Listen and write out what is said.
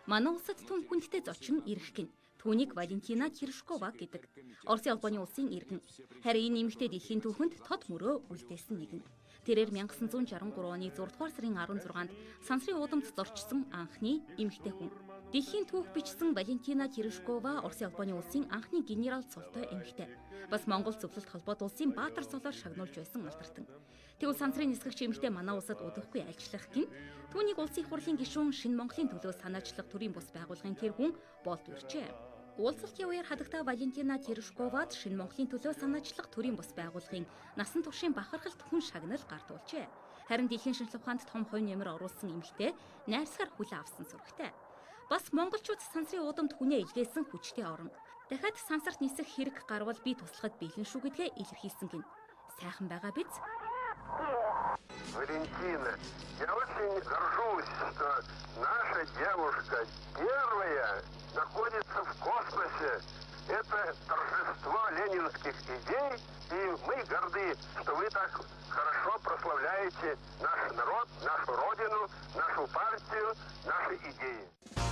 Манай улсад түн хүндтэй зочин ирэх гин. Түүнийг Валентина Терeshkova гэдэг. Оросын албаны улсын иргэн. Харин энэ эмэгтэй дэлхийн түүхэнд тод мөрөө үлдээсэн нэгэн. Тэрээр 1963 оны 6 дугаар сарын 16-нд сансрын уудамд зорчсон анхны эмэгтэй хүн. Дэлхийн түүх бичсэн Валентина Терeshkova Оросын албаны улсын анхны генерал цолтой эмэгтэй. Бас Монгол зөвлөлт холбоот улсын баатар цолоор шагнуулж байсан алтартан. Тэгвэл сансрын нисгэгч эмэгтэй манай улсад удахгүй ажиллах гин. Түүнийг улсын их хурлын гишүүн Шинэ Монголын төлөө санаачлах төрийн бус байгууллагын тэр хүн болд үржээ. Уулзалтын үеэр хадагта Валентина Терeshkovад Шинэ Монголын төлөө санаачлах төрийн бус байгууллагын насан туршийн бахархалт хүн шагнал гардуулжээ. Харин дэлхийн шинжлэх ухаанд том хувь нэмэр оруулсан эмэгтэй найрсгаар хүлээн авсан зурагтай. Бас монголчууд сансрын уудамд хүнээ илгээсэн хүчтэй орон. Дахиад сансарт нисэх хэрэг гарвал би туслахад бэлэн шүү гэдгээ илэрхийлсэн гин. Сайхан байгаа биз? Валентина, я очень горжусь, что наша девушка первая находится в космосе. Это торжество ленинских идей, и мы горды, что вы так хорошо прославляете наш народ, нашу родину, нашу партию, наши идеи.